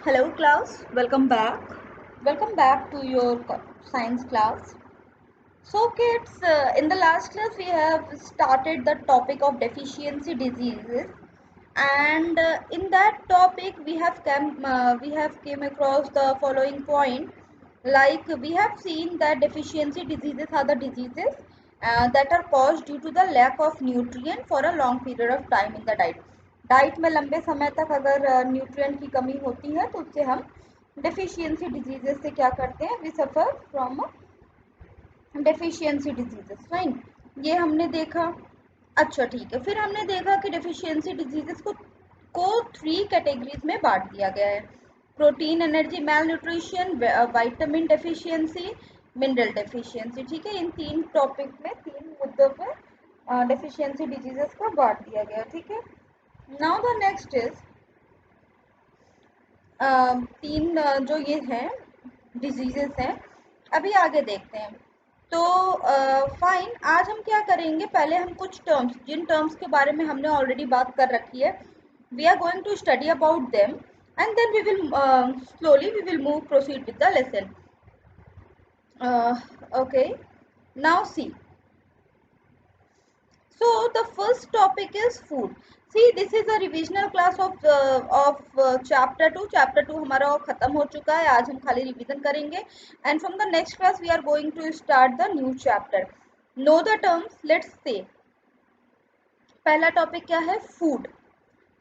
Hello class, welcome back. Welcome back to your science class. So kids, in the last class we have started the topic of deficiency diseases, and in that topic we have came across the following point. Like we have seen that deficiency diseases are the diseases that are caused due to the lack of nutrient for a long period of time in the diet. Diet में लंबे समय तक अगर nutrient की कमी होती है तो उससे हम डेफिशिएंसी डिजीजेस से क्या करते हैं, we suffer from deficiency diseases. Fine, ये हमने देखा। अच्छा ठीक है, फिर हमने देखा कि डेफिशिएंसी डिजीजेस को 3 कैटेगरीज में बांट दिया गया है। Protein energy malnutrition, vitamin deficiency, mineral deficiency. ठीक है, इन 3 टॉपिक में 3 मुद्दों पे डेफिशिएंसी डिजीजेस को बांट दिया गया। ठीक है, नाउ द नेक्स्ट इज तीन जो ये हैं डिजीजेस हैं, अभी आगे देखते हैं। तो फाइन, आज हम क्या करेंगे, पहले हम कुछ टर्म्स, जिन टर्म्स के बारे में हमने ऑलरेडी बात कर रखी है, we are going to study about them and then we will slowly we will move proceed with the lesson. Okay, now see, so the first topic is food. See, this is a revisional class of chapter 2. chapter 2 हमारा खत्म हो चुका है, आज हम खाली revision करेंगे and from the next class we are going to start the new chapter. Know the terms, let's say. पहला टॉपिक क्या है, food.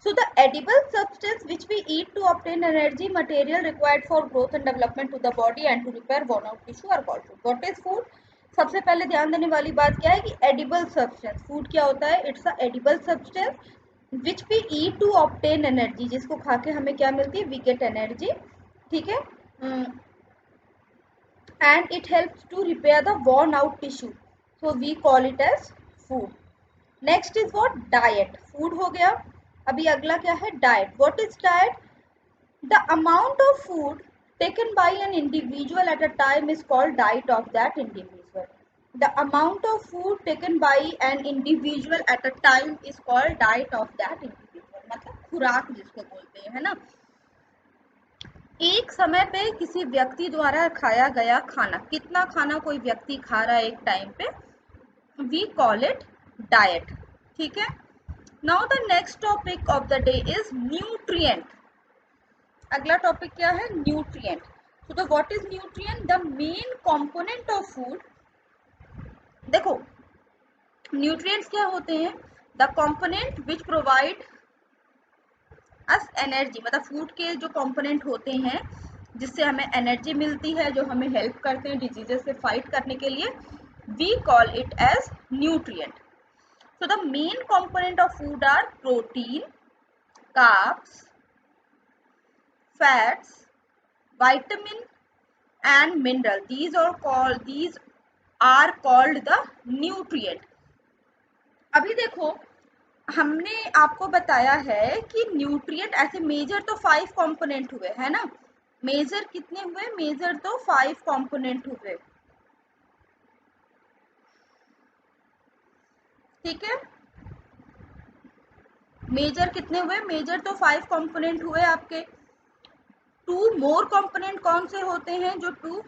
So the edible substance which we eat to obtain energy, material required for growth and development to the body and to repair worn out tissue are called food. What is food? सबसे पहले ध्यान देने वाली बात क्या है कि edible substance, food क्या होता है, it's a edible substance which we eat to obtain energy, जिसको खा के हमें क्या मिलती है, वी गेट एनर्जी। ठीक है, and it helps to repair the worn out tissue, so we call it as food. Next is what, diet. Food हो गया, अभी अगला क्या है, diet. What is diet? The amount of food taken by an individual at a time is called diet of that individual. The amount of food taken by an individual at a time is called diet of that individual. मतलब खुराक जिसको बोलते हैं, है ना। एक समय पे किसी व्यक्ति द्वारा खाया गया खाना, कितना खाना कोई व्यक्ति खा रहा है एक टाइम पे, वी कॉल इट डाइट। ठीक है, now the next topic of the day is nutrient. अगला टॉपिक क्या है, nutrient. So the what is nutrient? The main component of food. देखो, न्यूट्रिएंट्स क्या होते हैं, the component which provide us energy, मतलब फूड के जो कंपोनेंट होते हैं जिससे हमें एनर्जी मिलती है, जो हमें हेल्प करते हैं डिजीजेस से फाइट करने के लिए, we call it as nutrient. So the main component of food are protein, carbs, fats, vitamin and mineral. These are called the nutrient. अभी देखो, हमने आपको बताया है कि न्यूट्रिएंट ऐसे मेजर तो 5 कंपोनेंट हुए, है ना। मेजर कितने हुए, मेजर तो 5 कंपोनेंट हुए। ठीक है, मेजर कितने हुए, मेजर तो 5 कंपोनेंट हुए आपके। 2 मोर कंपोनेंट कौन से होते हैं, जो 2,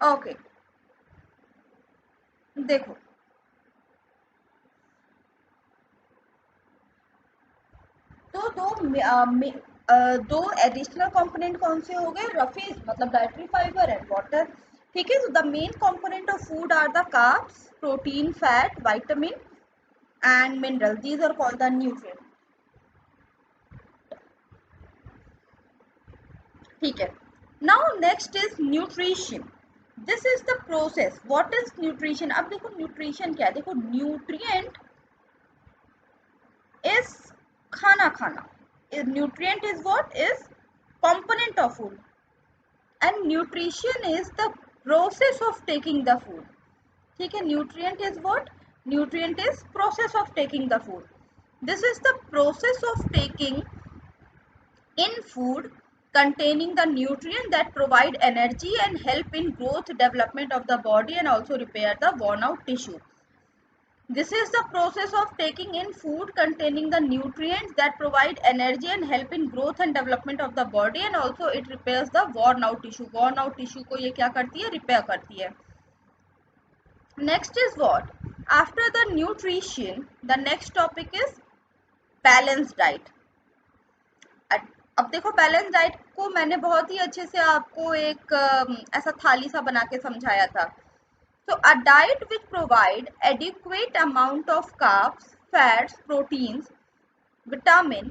ओके देखो, तो दो एडिशनल कंपोनेंट कौन से हो गए, रफेज मतलब डाइटरी फाइबर एंड वाटर। ठीक है, so the main component of food are the carbs, protein, fat, vitamin and mineral. These are called the nutrient. ठीक है, now next is nutrition. This is the process. What is nutrition? अब देखो nutrition क्या है, देखो nutrient is खाना खाना, nutrient is what, is component of food, and nutrition is the process of taking the food. ठीक है, nutrient is what, nutrient is process of taking the food. This is the process of taking in food containing the nutrient that provide energy and help in growth development of the body and also repair the worn out tissue. This is the process of taking in food containing the nutrients that provide energy and help in growth and development of the body and also it repairs the worn out tissue. Worn out tissue को ये क्या करती है? Repair करती है. Next is what? After the nutrition, the next topic is balanced diet. अब देखो balance diet को मैंने बहुत ही अच्छे से आपको एक ऐसा थाली सा बना के समझाया था. So a diet which provide adequate amount of carbs, fats, proteins, vitamin,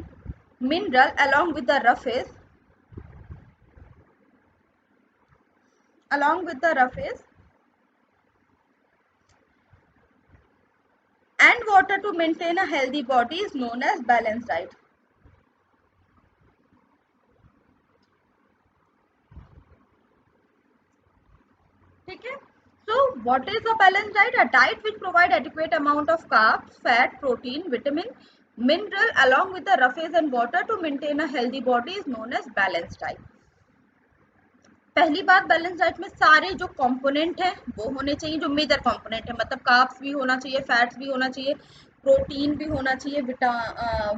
mineral along with the roughage and water to maintain a healthy body is known as balanced diet. ठीक है. So what is a balanced diet? A diet which provide adequate amount of carbs, fat, protein, vitamin, mineral along with the roughage and water to maintain a healthy body is known as balanced diet. पहली बात, balance diet में सारे जो component हैं वो होने चाहिए, जो मेजर कंपोनेंट है, मतलब कार्ब्स भी होना चाहिए, फैट्स भी होना चाहिए, प्रोटीन भी होना चाहिए,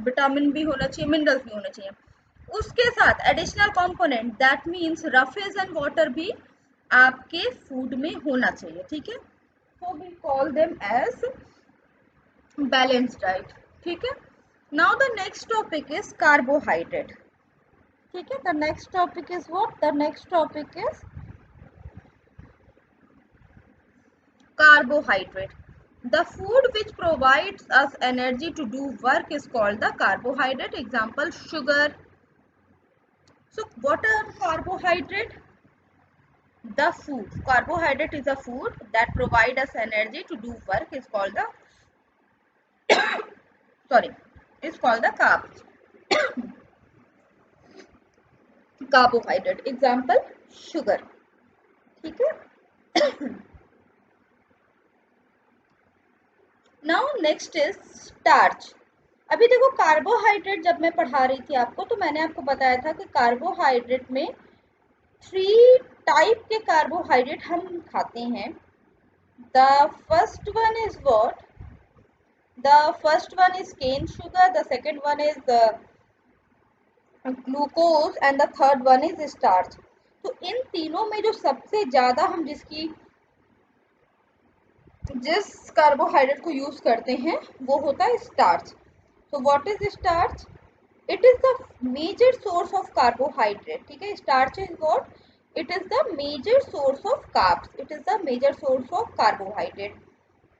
विटामिन भी होना चाहिए, मिनरल्स भी होना चाहिए. उसके साथ additional component that means roughage and water भी आपके फूड में होना चाहिए. ठीक है. So we call them as balanced diet. ठीक है. Now the next topic is carbohydrate. ठीक है. The next topic is what? The next topic is carbohydrate. The food which provides us energy to do work is called the carbohydrate. Example, sugar. So what are carbohydrate? The food. Carbohydrate is a food that provide us energy to do work is called the is called the carbs. Carbohydrate. Example, sugar. ठीक है. Now next is starch. अभी देखो carbohydrate जब मैं पढ़ा रही थी आपको तो मैंने आपको बताया था कि कार्बोहाइड्रेट में 3 टाइप के कार्बोहाइड्रेट हम खाते हैं. The first one is what? The first one is cane sugar, the second one is glucose and the third one is starch. तो इन तीनों में जो सबसे ज्यादा हम जिस कार्बोहाइड्रेट को यूज करते हैं वो होता है starch. So what is starch? It is the major source of carbohydrate. ठीक है. Starch is what? It is the major source of carbs. It is the major source of carbohydrate.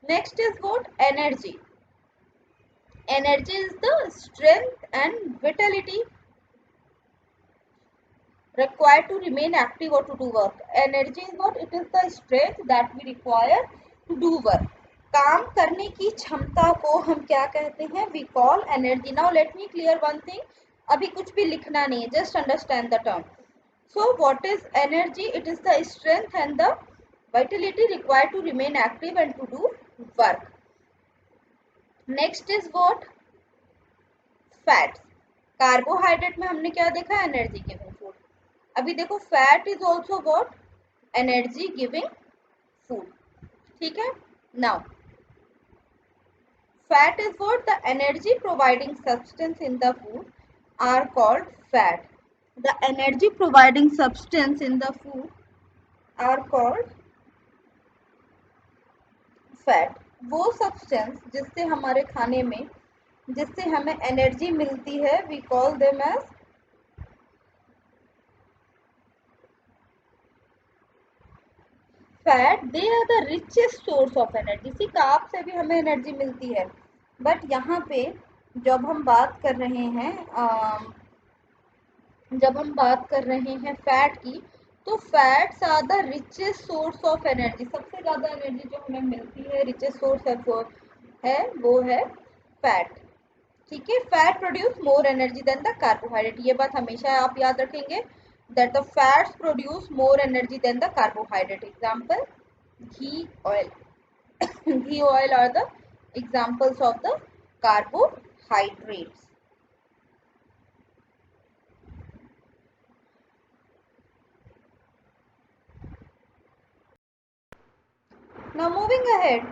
Next is what? Energy. Energy is the strength and vitality required to remain active or to do work. Energy is what? It is the strength that we require to do work. काम करने की क्षमता को हम क्या कहते हैं? We call energy. Now let me clear one thing. अभी कुछ भी लिखना नहीं है, just understand the term. So what is energy? It is the strength and the vitality required to remain active and to do work. Next is what? Fats. Carbohydrate में हमने क्या देखा? Energy giving food. अभी देखो fat is also what? Energy giving food. ठीक है. Now fat is what? The energy providing substance in the food are called fat. The energy providing substance in the food are called fat. वो substance जिससे हमारे खाने में जिससे हमें energy मिलती है we call them as fat. They are the richest source of energy. C carb से भी हमें एनर्जी मिलती है बट यहाँ पे जब हम बात कर रहे हैं फैट की तो fats are the richest source of energy. सबसे ज़्यादा एनर्जी जो हमें मिलती है रिचेस्ट सोर्स है वो है फैट. ठीक है. Fat produce more energy than the carbohydrate. ये बात हमेशा आप याद रखेंगे that the fats produce more energy than the carbohydrate. Example, ghee oil. Ghee oil are the examples of the carbohydrates. Now moving ahead.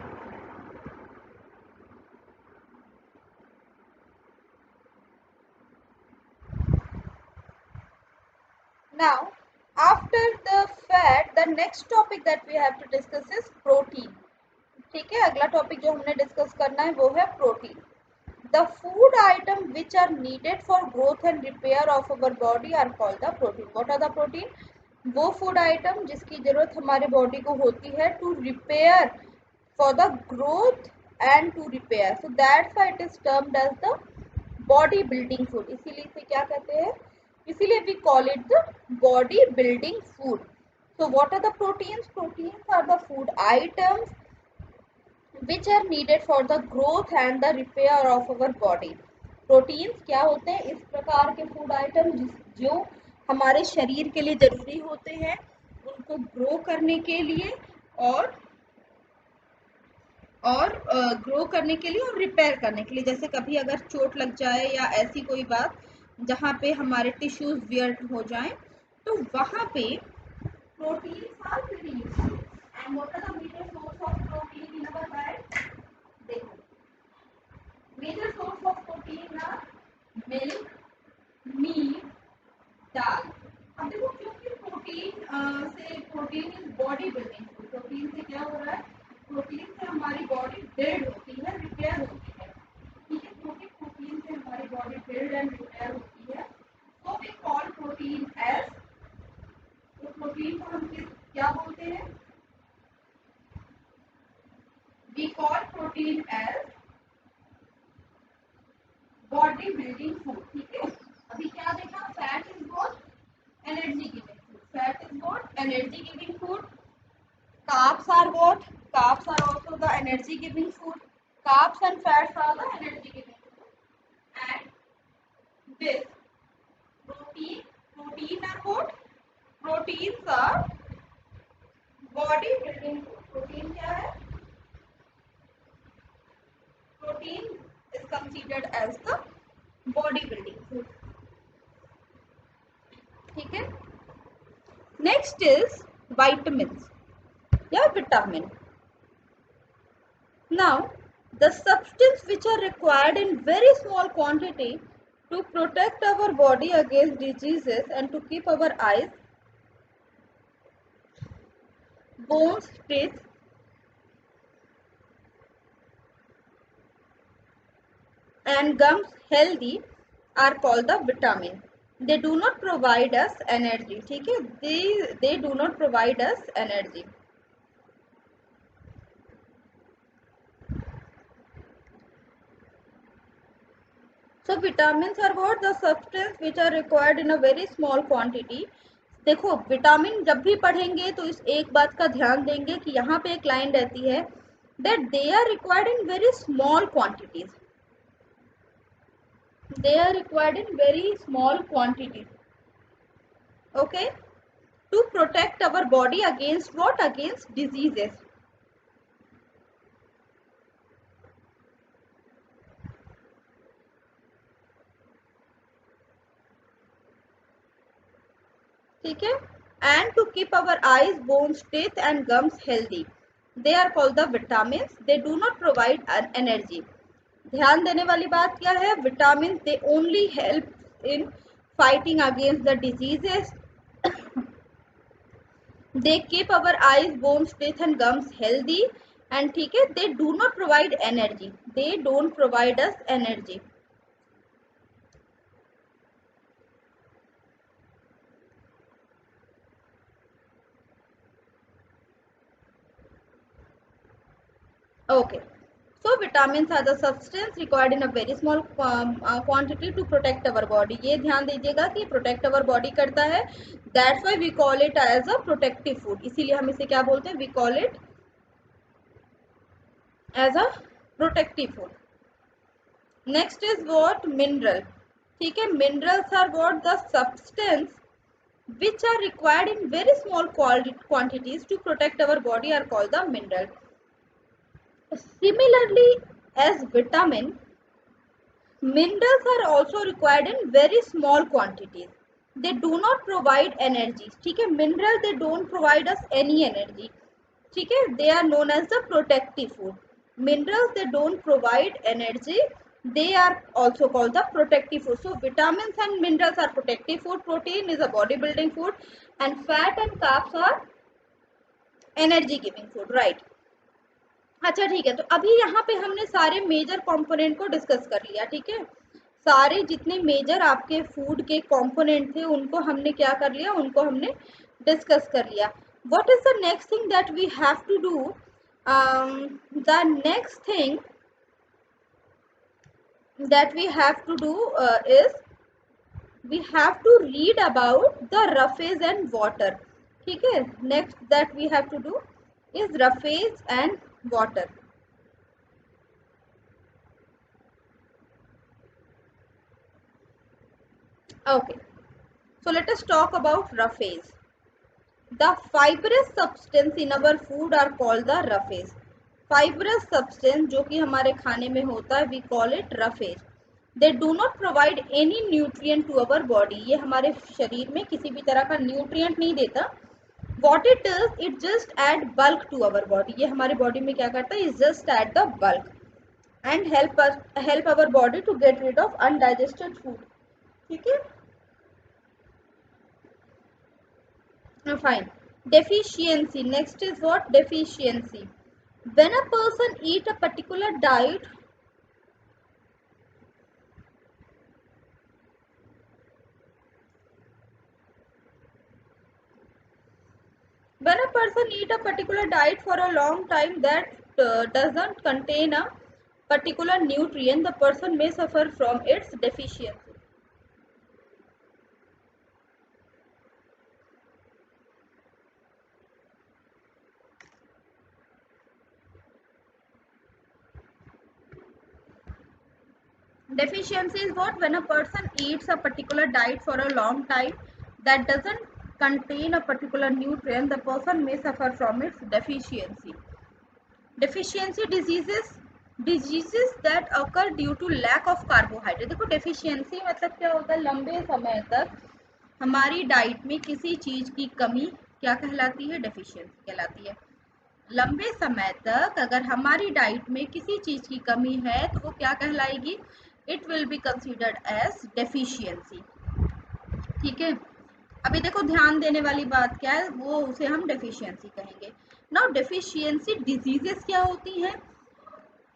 Now, after the fat, the next topic that we have to discuss is protein. ठीक है, अगला topic जो हमने discuss करना है वो है protein. The food item which are needed for growth and repair of our body are called the protein. What are the protein? वो फूड आइटम जिसकी जरूरत हमारे बॉडी को होती है to repair for the growth and to repair. So that's why it is termed as the body building food. इसीलिए इसे क्या कहते हैं? इसीलिए we call it the body building food. So what are the proteins? Proteins are the food items which are needed for the growth and the repair of our body. Proteins क्या होते हैं? इस प्रकार के फूड आइटम जो हमारे शरीर के लिए जरूरी होते हैं उनको ग्रो करने के लिए और ग्रो करने के लिए और रिपेयर करने के लिए. जैसे कभी अगर चोट लग जाए या ऐसी कोई बात जहाँ पे हमारे टिश्यूज वियर हो जाएं तो वहाँ पे proteins are very useful. And what are the major source of protein in our diet? देखो, major source of protein are milk, meat, dal. अब देखो क्योंकि protein is body building. Protein से क्या हो रहा है? प्रोटीन से हमारी बॉडी बिल्ड होती है, रिपेयर होती है. ठीक है, क्योंकि प्रोटीन से हमारी बॉडी बिल्ड एंड रिपेयर होती है. तो वी कॉल प्रोटीन एज. तो प्रोटीन को हम क्या बोलते हैं? We call protein as body building food. ठीक है, अभी क्या देखा? Fat is what? Energy giving food. Fat is what? Energy giving food. Carbs are what? Carbs are also the energy giving food. Carbs and fats are the energy giving food. And this protein are what? Proteins are body building food. Protein क्या है? Protein is considered as the body building food. ठीक है. Next is vitamins. या vitamin. Now, the substance which are required in very small quantity to protect our body against diseases and to keep our eyes, bones, teeth, and gums healthy are called the vitamin. They do not provide us energy. ठीक है, they do not provide us energy. So vitamins are what? The substance which are required in a very small quantity. देखो, vitamin जब भी पढ़ेंगे तो इस एक बात का ध्यान देंगे कि यहाँ पे एक लाइन रहती है that they are required in very small quantities. They are required in very small quantities. Okay, to protect our body against what? Against diseases. ठीक है, and to keep our eyes, bones, teeth and gums healthy. They are called the vitamins. They do not provide an energy. ध्यान देने वाली बात क्या है? Vitamin they only help in fighting against the diseases. They keep our eyes, bones, teeth and gums healthy. And ठीक है, they do not provide energy. They don't provide us energy. Okay. So vitamins are the substance required in a very small quantity to protect our body. ये ध्यान दीजिएगा कि protect our body करता है. That's why we call it as a protective food. इसीलिए हम इसे क्या बोलते हैं? We call it as a protective food. Next is what? Mineral. ठीक है, minerals are what? The substance which are required in very small quantities to protect our body are called the mineral. Similarly, as vitamin, minerals are also required in very small quantities. They do not provide energy. ठीक है, mineral they don't provide us any energy. ठीक है, they are known as the protective food. Minerals, they don't provide energy, they are also called the protective food. So vitamins and minerals are protective food, protein is a bodybuilding food, and fat and carbs are energy giving food, right? अच्छा ठीक है, तो अभी यहाँ पे हमने सारे major component को डिस्कस कर लिया, ठीक है। सारे जितने मेजर आपके फूड के कंपोनेंट थे उनको हमने क्या कर लिया, उनको हमने डिस्कस कर लिया। What is the next thing that we have to do? The next thing that we have to do is we have to read about the roughage and water, ठीक है। next that we have to do is roughage and water. Okay, so let us talk about roughage. The fibrous substance in our food are called the roughage. Fibrous substance जो कि हमारे खाने में होता है, we call it roughage. They do not provide any nutrient to our body. ये हमारे शरीर में किसी भी तरह का न्यूट्रिएंट नहीं देता. What it does, it just add bulk to our body. ये हमारे बॉडी में क्या करता है, it just add the bulk and help our body to get rid of undigested food. ठीक है, fine. Deficiency. Next is what? Deficiency. When a person eat a particular diet, when a person eat a particular diet for a long time that doesn't contain a particular nutrient, the person may suffer from its deficiency. Deficiency is what? When a person eats a particular diet for a long time that doesn't contain a particular nutrient, the person may suffer from its deficiency. Deficiency diseases that occur due to lack of carbohydrate. देखो deficiency मतलब क्या होता है, लंबे समय तक हमारी diet में किसी चीज की कमी क्या कहलाती है, डेफिशिएंसी कहलाती है। लंबे समय तक अगर हमारी डाइट में किसी चीज की कमी है तो वो क्या कहलाएगी, it will be considered as deficiency, ठीक है। अभी देखो ध्यान देने वाली बात क्या है, वो उसे हम डेफिशिएंसी कहेंगे। नाउ डेफिशिएंसी डिजीजेस क्या होती हैं,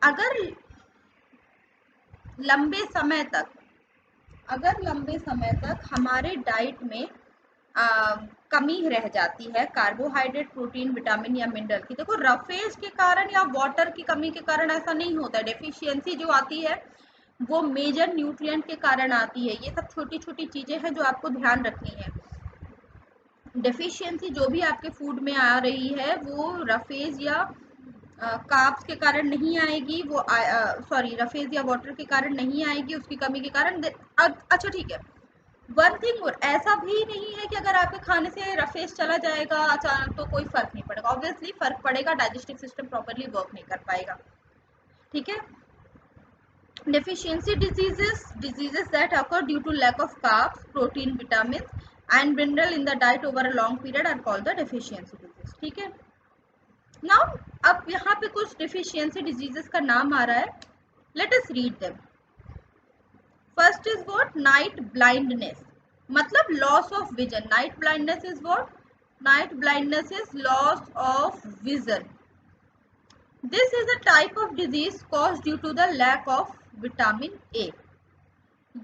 अगर लंबे समय तक हमारे डाइट में कमी रह जाती है कार्बोहाइड्रेट, प्रोटीन, विटामिन या मिनरल की। देखो रफेज के कारण या वाटर की कमी के कारण ऐसा नहीं होता है। डेफिशिएंसी जो आती है वो मेजर न्यूट्रिएंट के कारण आती है। ये सब छोटी छोटी चीजें हैं जो आपको ध्यान रखनी है। डेफिशिएंसी जो भी आपके फूड में आ रही है वो रफेज या कार्ब्स के कारण नहीं आएगी, वो सॉरी रफेज या वाटर के कारण नहीं आएगी, उसकी कमी के कारण। अच्छा ठीक है, वन थिंग और, ऐसा भी नहीं है कि अगर आपके खाने से रफेज चला जाएगा अचानक तो कोई फर्क नहीं पड़ेगा। ऑब्वियसली फर्क पड़ेगा, डाइजेस्टिव सिस्टम प्रॉपरली वर्क नहीं कर पाएगा, ठीक है। Deficiency diseases that occur due to lack of carbs, protein, vitamins and mineral in the diet over a long period are called the deficiency disease, ठीक है। Now अब यहाँ पे कुछ deficiency diseases का नाम आ रहा है, let us read them. First is what? Night blindness, मतलब loss of vision. Night blindness is what? Night blindness is loss of vision. This is a type of disease caused due to the lack of vitamin A.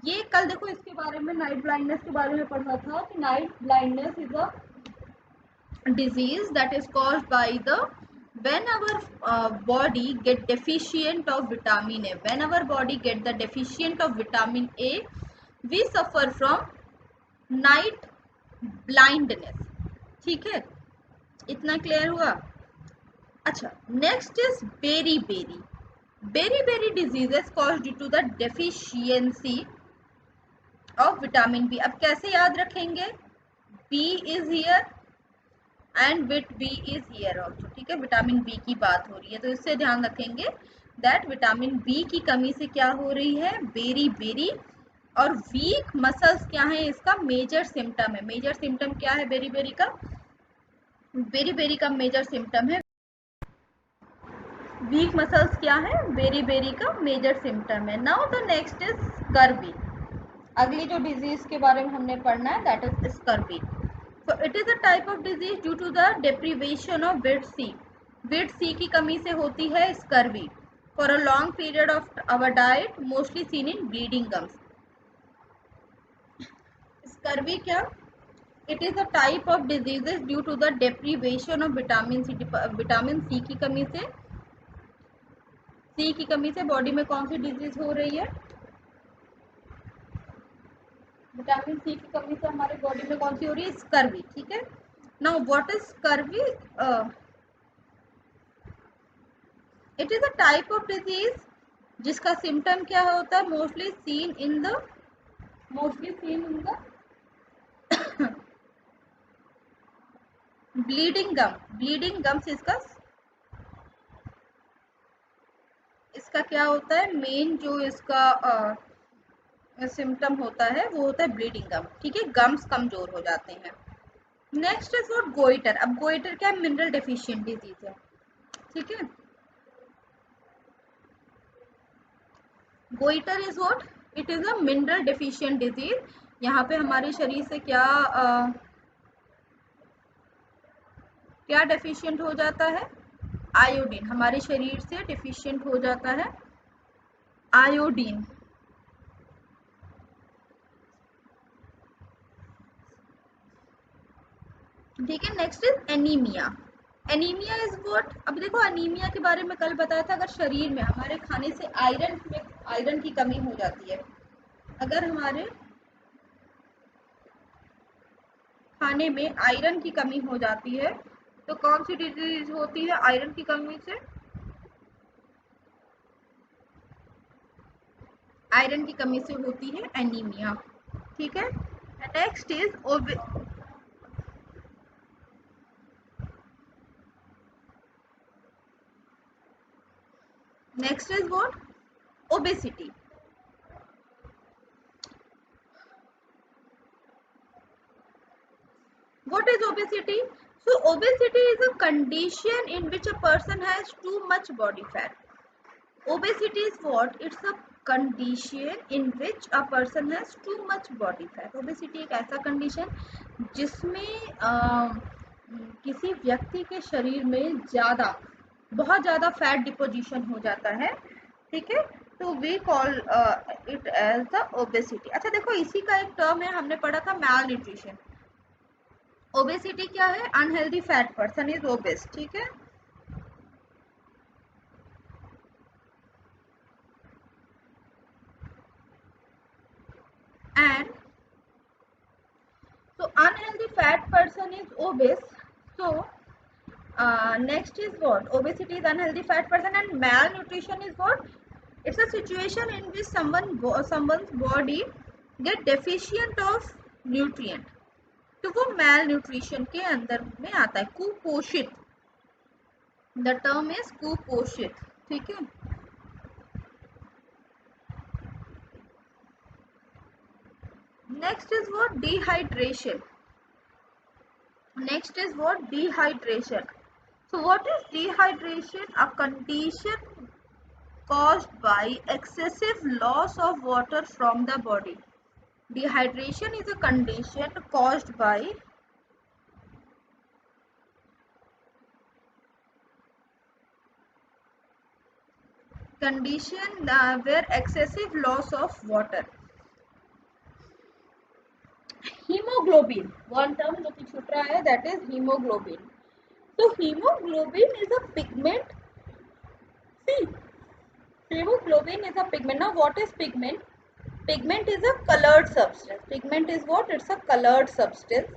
ये कल देखो इसके बारे में, night blindness के बारे में पढ़ा था कि night blindness is a disease that is caused by the when our body get deficient of vitamin A, when our body get the deficient of vitamin A, we suffer from night blindness, ठीक है, इतना clear हुआ। अच्छा next is beriberi. Beriberi diseases caused due to the deficiency of vitamin B. अब कैसे याद रखेंगे, B is here and bit B is here also, ठीक है। विटामिन बी की बात हो रही है तो इससे ध्यान रखेंगे दैट विटामिन बी की कमी से क्या हो रही है, बेरी बेरी। और वीक मसल्स क्या है, इसका मेजर सिम्टम है। मेजर सिम्टम क्या है बेरी बेरी का? बेरी बेरी का मेजर सिम्टम है वीक मसल्स क्या है, बेरी का मेजर सिम्टम है। Now the next is scurvy. अगली जो डिजीज के बारे में हमने पढ़ना है that is scurvy. So it is a type of disease due to the deprivation of vitamin C. Vitamin C की कमी से होती है scurvy. For a long period of our diet mostly seen in bleeding gums. Scurvy क्या, it is a type of diseases due to the deprivation of vitamin C. Vitamin C की कमी से, सी की कमी से बॉडी में कौन सी डिजीज हो रही है, विटामिन सी की कमी से हमारे बॉडी में कौन सी हो रही है, स्कर्वी। ठीक है। Now what is scurvy, it is a type of disease जिसका सिम्टम क्या होता है, mostly seen in the bleeding gum. Bleeding gums इसका क्या होता है, मेन जो इसका सिम्टम होता है वो होता है ब्लीडिंग गम। ठीक है, गम्स कमजोर हो जाते हैं। Next is what, goitre. अब गोइटर क्या, मिनरल डेफिशिएंट डिजीज है। ठीक है, goitre is what, it is a mineral deficient disease. यहाँ पे हमारे शरीर से क्या डेफिशिएंट हो जाता है, आयोडीन। हमारे शरीर से डेफिशिएंट हो जाता है आयोडीन। ठीक है, next is anaemia. Anaemia is what, अब देखो एनीमिया के बारे में कल बताया था, अगर शरीर में हमारे खाने से आयरन की कमी हो जाती है, अगर हमारे खाने में आयरन की कमी हो जाती है तो कौन सी डिजीज होती है आयरन की कमी से, आयरन की कमी से होती है एनीमिया। ठीक है, next is what, obesity. What is obesity? So obesity is a condition in which a person has too much body fat. Obesity is what? It's a condition in which a person has too much body fat. Obesity एक ऐसा condition जिसमें किसी व्यक्ति के शरीर में बहुत ज़्यादा फैट डिपोजिशन हो जाता है। ठीक है, तो we call it as the obesity. अच्छा देखो, इसी का एक टर्म है, हमने पढ़ा था मैल न्यूट्रिशन। ओबेसिटी क्या है, unhealthy fat person is obese. ठीक है, and so unhealthy fat person is obese. So next is what, obesity is unhealthy fat person, and malnutrition is what, it's a situation in which someone's body get deficient of nutrient, तो वो malnutrition के अंदर में आता है, कुपोषित। The term is कुपोषित। ठीक है, next is what, dehydration। Next is what, dehydration. So what is dehydration? A condition caused by excessive loss of water from the body. Dehydration is a condition caused by where excessive loss of water. Hemoglobin, one term जो कि छूट रहा है, that is hemoglobin. So hemoglobin is a pigment. See, hemoglobin is a pigment. Now what is pigment? Pigment is a colored substance. Pigment is what? It's a colored substance.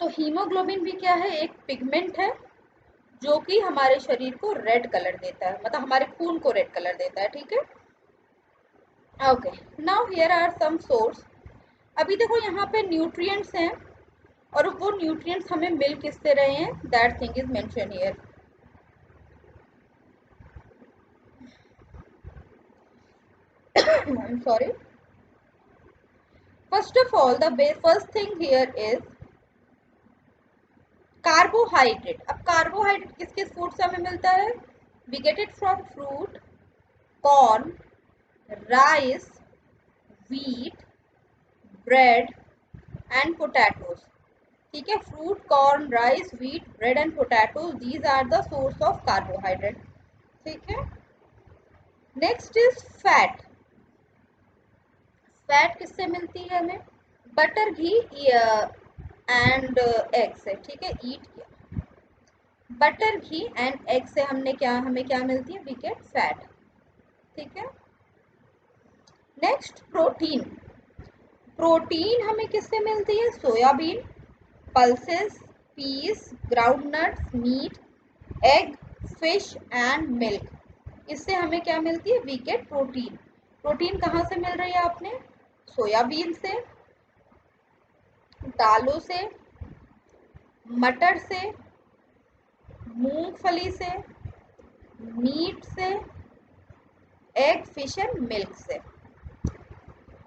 तो haemoglobin भी क्या है, एक पिगमेंट है जो कि हमारे शरीर को रेड कलर देता है, मतलब हमारे खून को रेड कलर देता है। ठीक है, okay. Now here are some source. अभी देखो यहाँ पे न्यूट्रिएंट्स हैं और वो न्यूट्रिएंट्स हमें मिल किससे रहे हैं, that thing is mention here. I'm sorry. First of all, the first thing here is carbohydrate, अब कार्बोहाइड्रेट किस किस फूड से हमें मिलता है? We get it from fruit, corn, rice, wheat, bread and potatoes. ठीक है, fruit, corn, rice, wheat, bread and potatoes, these are the source of carbohydrate. ठीक है, next is fat. फैट किससे मिलती है हमें? बटर, घी एंड एग से. ठीक है, ईट किया बटर, घी एंड एग से हमें क्या मिलती है? We get fat. ठीक है, नेक्स्ट प्रोटीन. प्रोटीन हमें किससे मिलती है? Soybean, pulses, peas, groundnuts, meat, egg, fish and milk. इससे हमें क्या मिलती है? We gate protein. प्रोटीन कहाँ से मिल रही है आपने? सोयाबीन से, दालों से, मटर से, मूंगफली से, मीट से, एग, फिश एंड मिल्क से.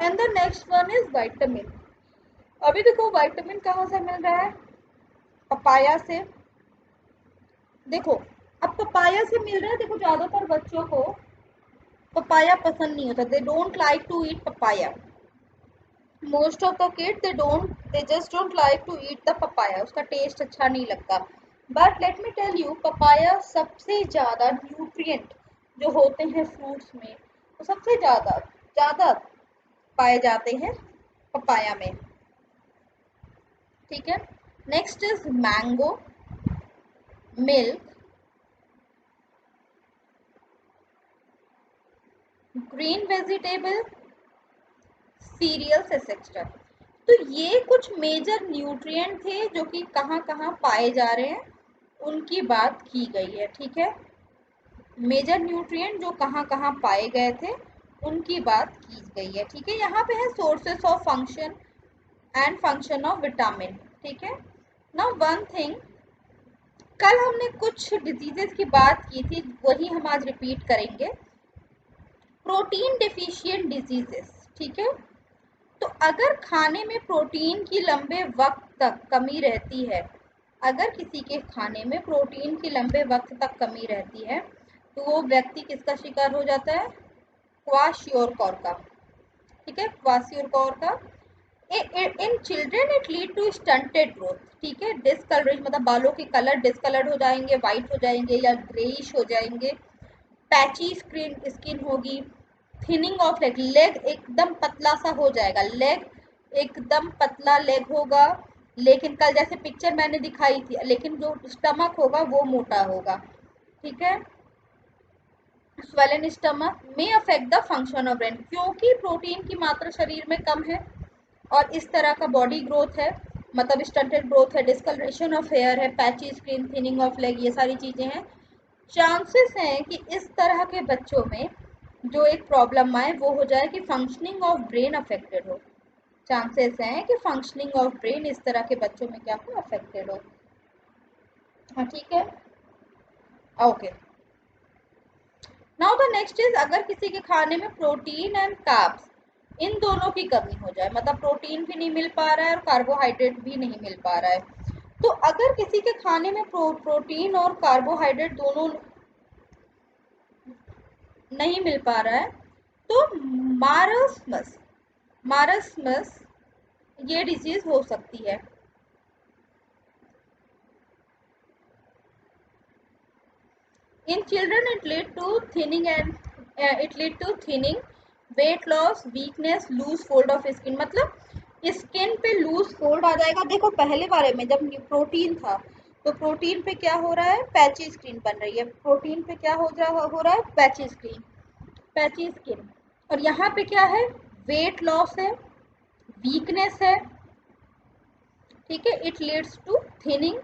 And the next one is vitamin. अभी देखो विटामिन कहाँ से मिल रहा है? पपाया से. देखो, अब पपाया से मिल रहा है. देखो, ज्यादातर बच्चों को पपाया पसंद नहीं होता. They don't like to eat papaya. Most of the kid they just don't like to eat the papaya. उसका टेस्ट अच्छा नहीं लगता. But let me tell you, papaya सबसे ज्यादा न्यूट्रिएंट जो होते हैं फ्रूट्स में, वो सबसे ज्यादा पाए जाते हैं पपाया में. ठीक है, next is mango, milk, green vegetable, cereals etcetera. तो ये कुछ मेजर न्यूट्रिएंट थे जो कि कहाँ कहाँ पाए जा रहे हैं, उनकी बात की गई है. ठीक है, मेजर न्यूट्रिएंट जो कहाँ कहाँ पाए गए थे उनकी बात की गई है. ठीक है, यहाँ पे है sources of function and function of vitamin. ठीक है, नाउ वन थिंग, कल हमने कुछ डिजीजेस की बात की थी, वही हम आज रिपीट करेंगे. Protein deficient diseases. ठीक है, तो अगर खाने में प्रोटीन की लंबे वक्त तक कमी रहती है, अगर किसी के खाने में प्रोटीन की लंबे वक्त तक कमी रहती है, तो वो व्यक्ति किसका शिकार हो जाता है? क्वाशियोरकॉर का. ठीक है, क्वाशियोरकॉर का. In children it lead to stunted growth. ठीक है, डिसकलरेज मतलब बालों के कलर डिसकलर्ड हो जाएंगे, वाइट हो जाएंगे या ग्रेइश हो जाएंगे. पैची स्किन होगी. थिनिंग ऑफ लेग, लेग एकदम पतला सा हो जाएगा. लेग एकदम पतला लेग होगा, लेकिन कल जैसे पिक्चर मैंने दिखाई थी, लेकिन जो स्टमक होगा वो मोटा होगा. ठीक है, स्वेलन स्टमक में affect the function of brain, क्योंकि प्रोटीन की मात्रा शरीर में कम है और इस तरह का बॉडी ग्रोथ है, मतलब स्टंटेड ग्रोथ है, डिस्कलरेशन ऑफ हेयर है, patchy skin, thinning of leg, ये सारी चीजें हैं. चांसेस हैं कि इस तरह के बच्चों में जो एक प्रॉब्लम आए वो हो जाए कि फंक्शनिंग ऑफ ब्रेन अफेक्टेड हो. चांसेस हैं कि फंक्शनिंग ऑफ ब्रेन इस तरह के बच्चों में क्या हो? अफेक्टेड हो. हाँ, ठीक है, okay. Now the next is, अगर किसी के खाने में प्रोटीन एंड कार्ब्स इन दोनों की कमी हो जाए, मतलब प्रोटीन भी नहीं मिल पा रहा है और कार्बोहाइड्रेट भी नहीं मिल पा रहा है, तो अगर किसी के खाने में प्रोटीन और कार्बोहाइड्रेट दोनों नहीं मिल पा रहा है, तो मारसमस ये डिजीज हो सकती है. In children, it lead to thinning, weight loss, weakness, loose fold of skin. मतलब स्किन पे लूज फोल्ड आ जाएगा. देखो, पहले बारे में जब प्रोटीन था तो प्रोटीन पे क्या हो रहा है? पैची स्किन बन रही है. प्रोटीन पे क्या हो रहा है? Patchy skin. और यहाँ पे क्या है? वेट लॉस है, वीकनेस है. ठीक है, इट लीड्स टू थिनिंग.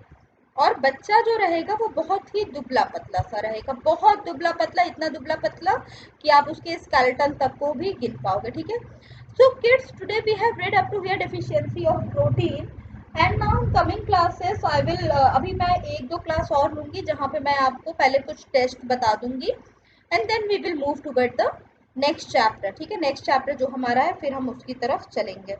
और बच्चा जो रहेगा वो बहुत ही दुबला पतला सा रहेगा, बहुत दुबला पतला, इतना दुबला पतला कि आप उसके स्केलेटन तक को भी गिन पाओगे. ठीक है, so kids, today we have read up to here deficiency of protein. And now coming classes I will, अभी मैं एक दो क्लास और लूंगी जहाँ पे मैं आपको पहले कुछ टेस्ट बता दूंगी, and then we will move toward the next chapter. ठीक है, नेक्स्ट चैप्टर जो हमारा है फिर हम उसकी तरफ चलेंगे.